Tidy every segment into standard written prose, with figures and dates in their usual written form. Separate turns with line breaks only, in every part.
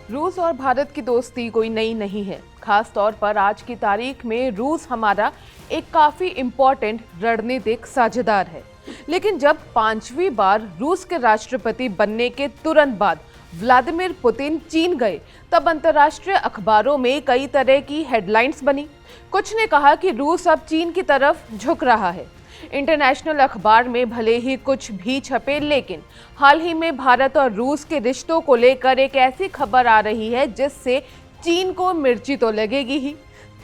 रूस और भारत की दोस्ती कोई नई नहीं है। खास तौर पर आज की तारीख में रूस हमारा एक काफी इम्पोर्टेंट रणनीतिक साझेदार है। लेकिन जब 5वीं बार रूस के राष्ट्रपति बनने के तुरंत बाद व्लादिमीर पुतिन चीन गए, तब अंतर्राष्ट्रीय अखबारों में कई तरह की हेडलाइंस बनी। कुछ ने कहा कि रूस अब चीन की तरफ झुक रहा है। इंटरनेशनल अखबार में भले ही कुछ भी छपे, लेकिन हाल ही में भारत और रूस के रिश्तों को लेकर एक ऐसी खबर आ रही है जिससे चीन को मिर्ची तो लगेगी ही,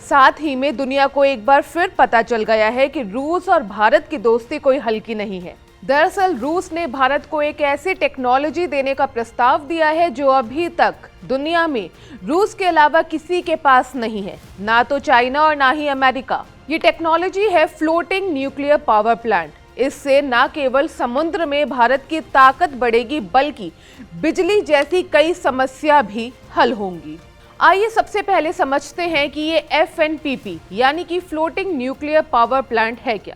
साथ ही में दुनिया को एक बार फिर पता चल गया है कि रूस और भारत की दोस्ती कोई हल्की नहीं है। दरअसल रूस ने भारत को एक ऐसी टेक्नोलॉजी देने का प्रस्ताव दिया है जो अभी तक दुनिया में रूस के अलावा किसी के पास नहीं है, ना तो चाइना और ना ही अमेरिका। ये टेक्नोलॉजी है फ्लोटिंग न्यूक्लियर पावर प्लांट। इससे न केवल समुद्र में भारत की ताकत बढ़ेगी, बल्कि बिजली जैसी कई समस्या भी हल होंगी। आइए सबसे पहले समझते हैं कि ये FNPP यानी कि फ्लोटिंग न्यूक्लियर पावर प्लांट है क्या।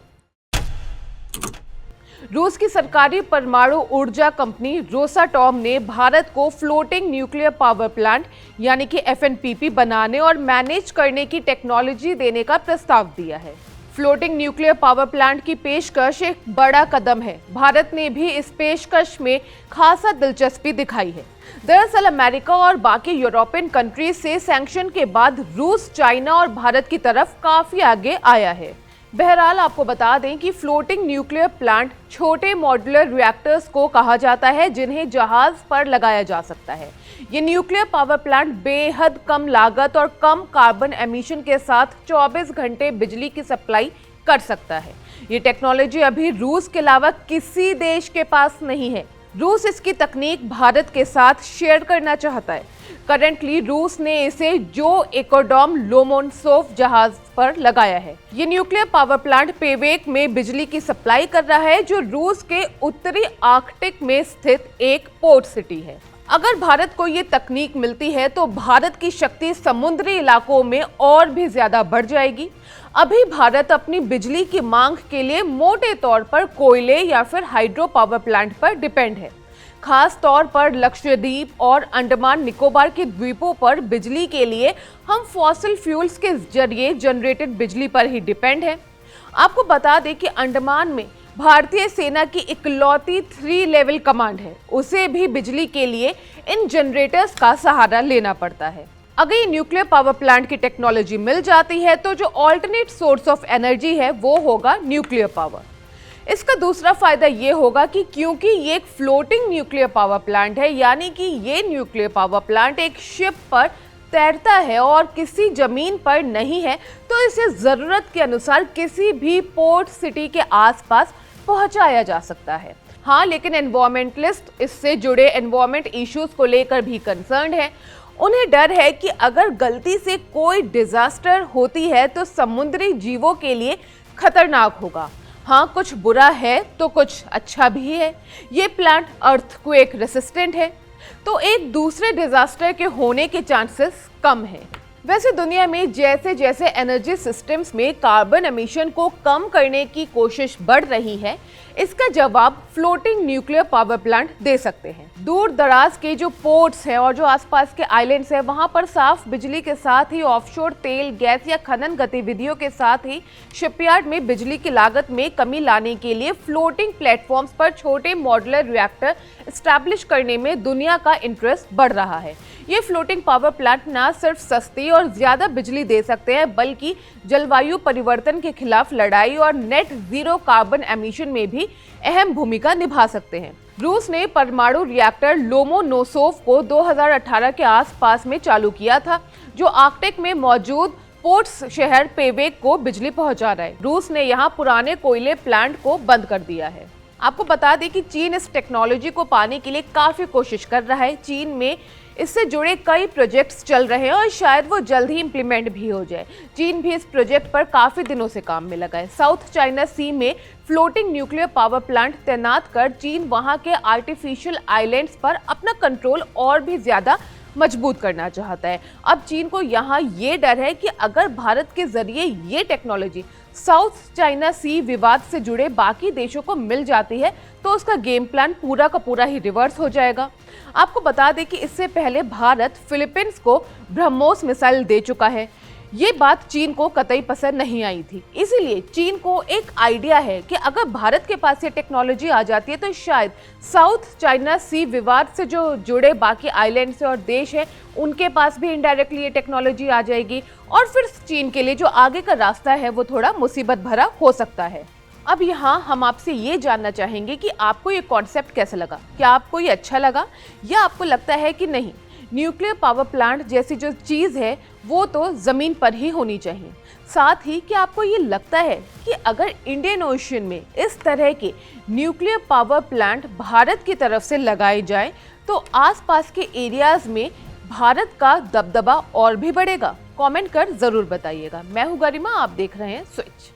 रूस की सरकारी परमाणु ऊर्जा कंपनी रोसाटॉम ने भारत को फ्लोटिंग न्यूक्लियर पावर प्लांट यानी कि FNPP बनाने और मैनेज करने की टेक्नोलॉजी देने का प्रस्ताव दिया है। फ्लोटिंग न्यूक्लियर पावर प्लांट की पेशकश एक बड़ा कदम है। भारत ने भी इस पेशकश में खासा दिलचस्पी दिखाई है। दरअसल अमेरिका और बाकी यूरोपियन कंट्रीज से सैंक्शन के बाद रूस, चाइना और भारत की तरफ काफी आगे आया है। बहरहाल आपको बता दें कि फ्लोटिंग न्यूक्लियर प्लांट छोटे मॉड्यूलर रिएक्टर्स को कहा जाता है, जिन्हें जहाज पर लगाया जा सकता है। ये न्यूक्लियर पावर प्लांट बेहद कम लागत और कम कार्बन एमिशन के साथ 24 घंटे बिजली की सप्लाई कर सकता है। ये टेक्नोलॉजी अभी रूस के अलावा किसी देश के पास नहीं है। रूस इसकी तकनीक भारत के साथ शेयर करना चाहता है। करंटली रूस ने इसे जो एकोडॉम लोमोनसोव जहाज पर लगाया है। ये न्यूक्लियर पावर प्लांट पेवेक में बिजली की सप्लाई कर रहा है, जो रूस के उत्तरी आर्कटिक में स्थित एक पोर्ट सिटी है। अगर भारत को ये तकनीक मिलती है तो भारत की शक्ति समुद्री इलाकों में और भी ज्यादा बढ़ जाएगी। अभी भारत अपनी बिजली की मांग के लिए मोटे तौर पर कोयले या फिर हाइड्रो पावर प्लांट पर डिपेंड है। खास तौर पर लक्षद्वीप और अंडमान निकोबार के द्वीपों पर बिजली के लिए हम फॉसिल फ्यूल्स के जरिए जनरेटेड बिजली पर ही डिपेंड है। आपको बता दें कि अंडमान में भारतीय सेना की इकलौती 3 लेवल कमांड है। उसे भी बिजली के लिए इन जनरेटर्स का सहारा लेना पड़ता है। अगर ये न्यूक्लियर पावर प्लांट की टेक्नोलॉजी मिल जाती है तो जो ऑल्टरनेट सोर्स ऑफ एनर्जी है वो होगा न्यूक्लियर पावर। इसका दूसरा फायदा ये होगा कि क्योंकि ये एक फ्लोटिंग न्यूक्लियर पावर प्लांट है, यानी कि ये न्यूक्लियर पावर प्लांट एक शिप पर तैरता है और किसी जमीन पर नहीं है, तो इसे जरूरत के अनुसार किसी भी पोर्ट सिटी के आसपास पहुंचाया जा सकता है। हाँ, लेकिन एनवायरमेंटलिस्ट इससे जुड़े एनवायरमेंट इश्यूज को लेकर भी कंसर्न है। उन्हें डर है कि अगर गलती से कोई डिजास्टर होती है तो समुद्री जीवों के लिए खतरनाक होगा। हाँ, कुछ बुरा है तो कुछ अच्छा भी है। ये प्लांट अर्थक्वेक रेसिस्टेंट है, तो एक दूसरे डिजास्टर के होने के चांसेस कम है। वैसे दुनिया में जैसे जैसे एनर्जी सिस्टम्स में कार्बन एमिशन को कम करने की कोशिश बढ़ रही है, इसका जवाब फ्लोटिंग न्यूक्लियर पावर प्लांट दे सकते हैं। दूर दराज के जो पोर्ट्स हैं और जो आसपास के आइलैंड्स हैं, वहां पर साफ बिजली के साथ ही ऑफशोर तेल, गैस या खनन गतिविधियों के साथ ही शिपयार्ड में बिजली की लागत में कमी लाने के लिए फ्लोटिंग प्लेटफॉर्म्स पर छोटे मॉड्यूलर रिएक्टर एस्टैब्लिश करने में दुनिया का इंटरेस्ट बढ़ रहा है। ये फ्लोटिंग पावर प्लांट न सिर्फ सस्ती और ज्यादा बिजली दे सकते हैं, बल्कि जलवायु परिवर्तन के खिलाफ लड़ाई और नेट जीरो कार्बन एमिशन में भी अहम भूमिका निभा सकते हैं। रूस ने परमाणु रिएक्टर लोमोनोसोव को 2018 के आसपास में चालू किया था, जो आर्कटिक में मौजूद पोर्ट शहर पेवेक को बिजली पहुंचा रहा है। रूस ने यहां पुराने कोयले प्लांट को बंद कर दिया है। आपको बता दें कि चीन इस टेक्नोलॉजी को पाने के लिए काफी कोशिश कर रहा है। चीन में इससे जुड़े कई प्रोजेक्ट्स चल रहे हैं और शायद वो जल्द ही इंप्लीमेंट भी हो जाए। चीन भी इस प्रोजेक्ट पर काफी दिनों से काम में लगा है। साउथ चाइना सी में फ्लोटिंग न्यूक्लियर पावर प्लांट तैनात कर चीन वहां के आर्टिफिशियल आइलैंड्स पर अपना कंट्रोल और भी ज्यादा मजबूत करना चाहता है। अब चीन को यहाँ ये डर है कि अगर भारत के जरिए ये टेक्नोलॉजी साउथ चाइना सी विवाद से जुड़े बाकी देशों को मिल जाती है तो उसका गेम प्लान पूरा का पूरा ही रिवर्स हो जाएगा। आपको बता दें कि इससे पहले भारत फिलीपींस को ब्रह्मोस मिसाइल दे चुका है। ये बात चीन को कतई पसंद नहीं आई थी, इसीलिए चीन को एक आइडिया है कि अगर भारत के पास ये टेक्नोलॉजी आ जाती है तो शायद साउथ चाइना सी विवाद से जो जुड़े बाकी आइलैंड्स और देश हैं उनके पास भी इनडायरेक्टली ये टेक्नोलॉजी आ जाएगी और फिर चीन के लिए जो आगे का रास्ता है वो थोड़ा मुसीबत भरा हो सकता है। अब यहाँ हम आपसे ये जानना चाहेंगे कि आपको ये कॉन्सेप्ट कैसा लगा, क्या आपको ये अच्छा लगा या आपको लगता है कि नहीं न्यूक्लियर पावर प्लांट जैसी जो चीज़ है वो तो ज़मीन पर ही होनी चाहिए। साथ ही कि आपको ये लगता है कि अगर इंडियन ओशन में इस तरह के न्यूक्लियर पावर प्लांट भारत की तरफ से लगाए जाए तो आसपास के एरियाज़ में भारत का दबदबा और भी बढ़ेगा। कमेंट कर ज़रूर बताइएगा। मैं हूँ गरिमा, आप देख रहे हैं स्विच।